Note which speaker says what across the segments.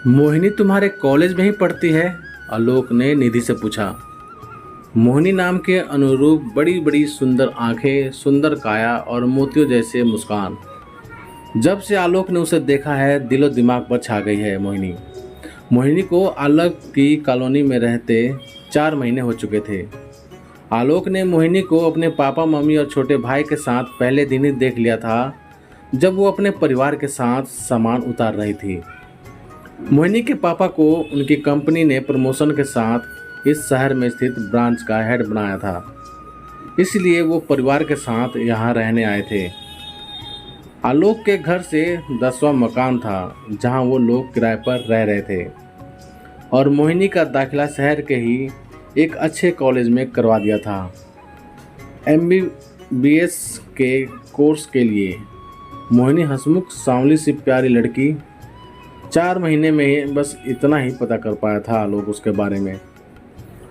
Speaker 1: मोहिनी तुम्हारे कॉलेज में ही पढ़ती है? आलोक ने निधि से पूछा। मोहिनी नाम के अनुरूप बड़ी बड़ी सुंदर आंखें, सुंदर काया और मोतियों जैसे मुस्कान। जब से आलोक ने उसे देखा है दिलो दिमाग पर छा गई है मोहिनी। मोहिनी को आलोक की कॉलोनी में रहते 4 महीने हो चुके थे। आलोक ने मोहिनी को अपने पापा मम्मी और छोटे भाई के साथ पहले दिन ही देख लिया था, जब वो अपने परिवार के साथ सामान उतार रही थी। मोहिनी के पापा को उनकी कंपनी ने प्रमोशन के साथ इस शहर में स्थित ब्रांच का हेड बनाया था, इसलिए वो परिवार के साथ यहाँ रहने आए थे। आलोक के घर से 10वां मकान था जहाँ वो लोग किराए पर रह रहे थे, और मोहिनी का दाखिला शहर के ही एक अच्छे कॉलेज में करवा दिया था, MBBS के कोर्स के लिए। मोहिनी हंसमुख सांवली सी प्यारी लड़की। 4 महीने में बस इतना ही पता कर पाया था आलोक उसके बारे में,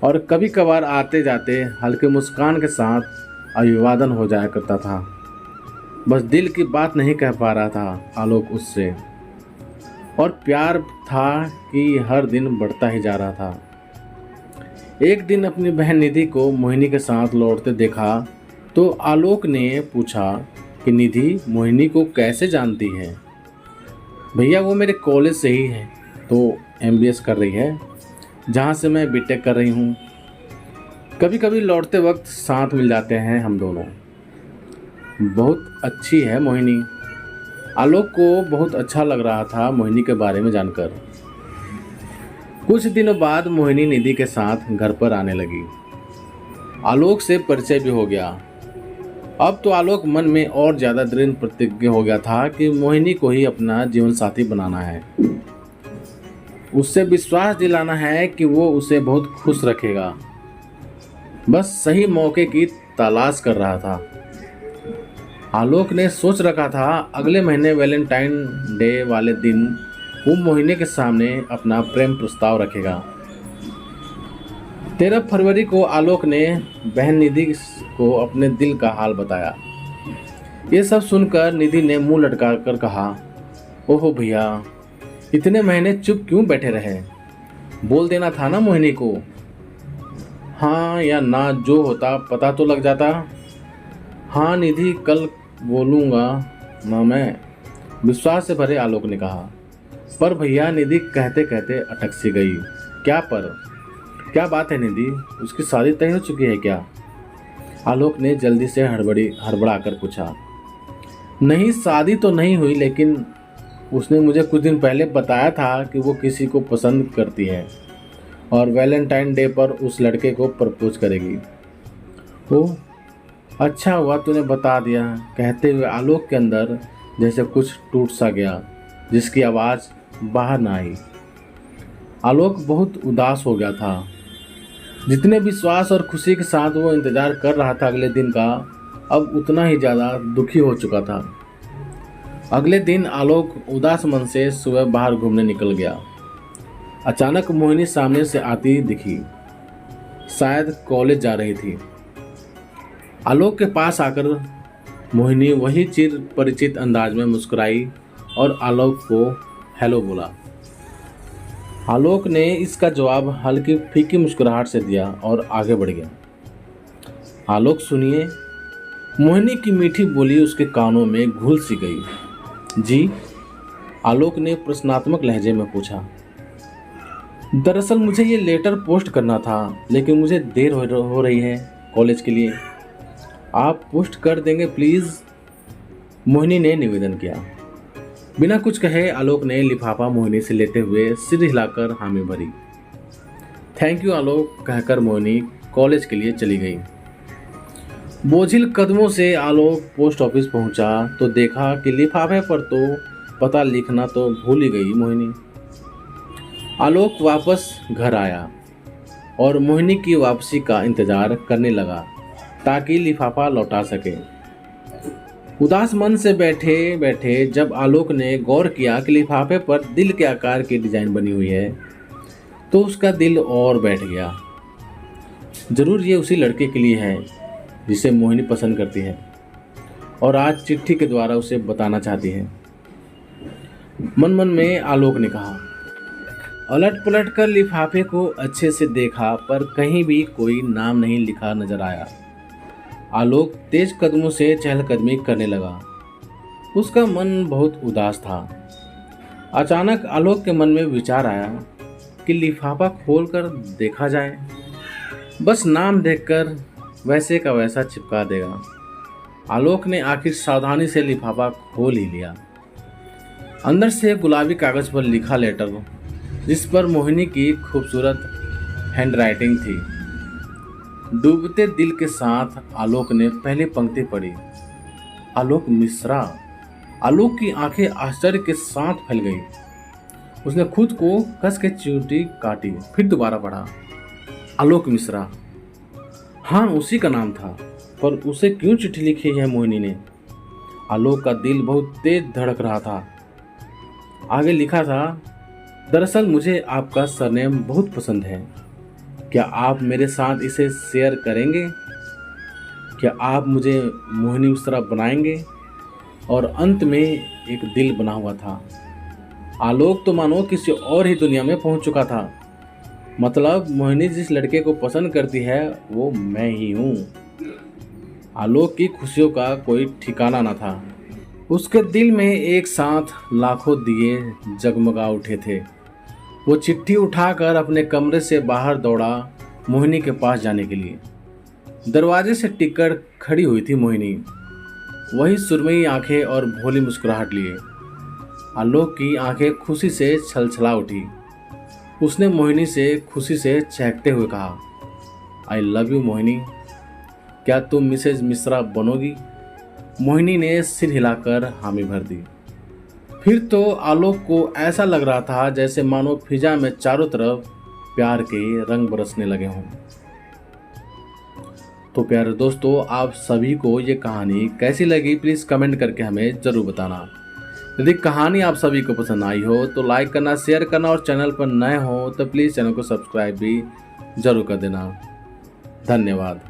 Speaker 1: और कभी कभार आते जाते हल्के मुस्कान के साथ अभिवादन हो जाया करता था। बस दिल की बात नहीं कह पा रहा था आलोक उससे, और प्यार था कि हर दिन बढ़ता ही जा रहा था। एक दिन अपनी बहन निधि को मोहिनी के साथ लौटते देखा तो आलोक ने पूछा कि निधि मोहिनी को कैसे जानती है? भैया वो मेरे कॉलेज से ही है, तो MBS कर रही है जहाँ से मैं BTech कर रही हूँ। कभी कभी लौटते वक्त साथ मिल जाते हैं हम दोनों। बहुत अच्छी है मोहिनी। आलोक को बहुत अच्छा लग रहा था मोहिनी के बारे में जानकर। कुछ दिनों बाद मोहिनी निधि के साथ घर पर आने लगी। आलोक से परिचय भी हो गया। अब तो आलोक मन में और ज़्यादा दृढ़ प्रतिज्ञ हो गया था कि मोहिनी को ही अपना जीवन साथी बनाना है। उससे विश्वास दिलाना है कि वो उसे बहुत खुश रखेगा। बस सही मौके की तलाश कर रहा था। आलोक ने सोच रखा था अगले महीने वैलेंटाइन डे वाले दिन वो मोहिनी के सामने अपना प्रेम प्रस्ताव रखेगा। 13 फरवरी को आलोक ने बहन निधि को अपने दिल का हाल बताया। ये सब सुनकर निधि ने मुंह लटका कर कहा, ओहो भैया, इतने महीने चुप क्यों बैठे रहे? बोल देना था ना मोहिनी को। हाँ या ना जो होता पता तो लग जाता। हाँ निधि, कल बोलूँगा ना मैं, विश्वास से भरे आलोक ने कहा। पर भैया, निधि कहते कहते अटक सी गई। क्या बात है निधि, उसकी शादी तय हो चुकी है क्या? आलोक ने जल्दी से हड़बड़ा कर पूछा। नहीं, शादी तो नहीं हुई, लेकिन उसने मुझे कुछ दिन पहले बताया था कि वो किसी को पसंद करती है और वैलेंटाइन डे पर उस लड़के को प्रपोज करेगी। ओह, अच्छा हुआ तूने बता दिया, कहते हुए आलोक के अंदर जैसे कुछ टूट सा गया, जिसकी आवाज़ बाहर ना आई। आलोक बहुत उदास हो गया था। जितने विश्वास और खुशी के साथ वो इंतज़ार कर रहा था अगले दिन का, अब उतना ही ज़्यादा दुखी हो चुका था। अगले दिन आलोक उदास मन से सुबह बाहर घूमने निकल गया। अचानक मोहिनी सामने से आती दिखी। शायद कॉलेज जा रही थी। आलोक के पास आकर मोहिनी वही चिर परिचित अंदाज में मुस्कुराई और आलोक को हेलो बोला। आलोक ने इसका जवाब हल्की फीकी मुस्कुराहट से दिया और आगे बढ़ गया। आलोक सुनिए, मोहिनी की मीठी बोली उसके कानों में घुल सी गई। जी? आलोक ने प्रश्नात्मक लहजे में पूछा। दरअसल मुझे ये लेटर पोस्ट करना था, लेकिन मुझे देर हो रही है कॉलेज के लिए। आप पोस्ट कर देंगे प्लीज़? मोहिनी ने निवेदन किया। बिना कुछ कहे आलोक ने लिफाफा मोहिनी से लेते हुए सिर हिलाकर हामी भरी। थैंक यू आलोक कहकर मोहिनी कॉलेज के लिए चली गई। बोझिल कदमों से आलोक पोस्ट ऑफिस पहुंचा तो देखा कि लिफाफे पर तो पता लिखना तो भूल ही गई मोहिनी। आलोक वापस घर आया और मोहिनी की वापसी का इंतजार करने लगा ताकि लिफाफा लौटा सके। उदास मन से बैठे बैठे जब आलोक ने गौर किया कि लिफाफे पर दिल के आकार की डिजाइन बनी हुई है, तो उसका दिल और बैठ गया। जरूर ये उसी लड़के के लिए है जिसे मोहिनी पसंद करती है और आज चिट्ठी के द्वारा उसे बताना चाहती है। मन मन में आलोक ने कहा। उलट पलट कर लिफाफे को अच्छे से देखा पर कहीं भी कोई नाम नहीं लिखा नजर आया। आलोक तेज कदमों से चहलकदमी करने लगा। उसका मन बहुत उदास था। अचानक आलोक के मन में विचार आया कि लिफाफा खोलकर देखा जाए, बस नाम देखकर वैसे का वैसा चिपका देगा। आलोक ने आखिर सावधानी से लिफाफा खोल ही लिया। अंदर से गुलाबी कागज पर लिखा लेटर, जिस पर मोहिनी की खूबसूरत हैंडराइटिंग थी। डूबते दिल के साथ आलोक ने पहली पंक्ति पढ़ी, आलोक मिश्रा। आलोक की आंखें आश्चर्य के साथ फैल गई। उसने खुद को कस के चींटी काटी, फिर दोबारा पढ़ा, आलोक मिश्रा। हाँ, उसी का नाम था, पर उसे क्यों चिट्ठी लिखी है मोहिनी ने? आलोक का दिल बहुत तेज धड़क रहा था। आगे लिखा था, दरअसल मुझे आपका सरनेम बहुत पसंद है। क्या आप मेरे साथ इसे शेयर करेंगे? क्या आप मुझे मोहिनी मिश्रा बनाएंगे? और अंत में एक दिल बना हुआ था। आलोक तो मानो किसी और ही दुनिया में पहुंच चुका था। मतलब मोहिनी जिस लड़के को पसंद करती है वो मैं ही हूँ। आलोक की खुशियों का कोई ठिकाना न था। उसके दिल में एक साथ लाखों दिए जगमगा उठे थे। वो चिट्ठी उठाकर अपने कमरे से बाहर दौड़ा मोहिनी के पास जाने के लिए। दरवाजे से टिककर खड़ी हुई थी मोहिनी, वही सुरमई आंखें और भोली मुस्कुराहट लिए। आलोक की आंखें खुशी से छलछला उठी। उसने मोहिनी से खुशी से चहकते हुए कहा, आई लव यू मोहिनी, क्या तुम मिसेज मिश्रा बनोगी? मोहिनी ने सिर हिलाकर हामी भर दी। फिर तो आलोक को ऐसा लग रहा था जैसे मानो फिजा में चारों तरफ प्यार के रंग बरसने लगे हों। तो प्यारे दोस्तों, आप सभी को ये कहानी कैसी लगी प्लीज़ कमेंट करके हमें ज़रूर बताना। यदि कहानी आप सभी को पसंद आई हो तो लाइक करना, शेयर करना और चैनल पर नए हो तो प्लीज़ चैनल को सब्सक्राइब भी ज़रूर कर देना। धन्यवाद।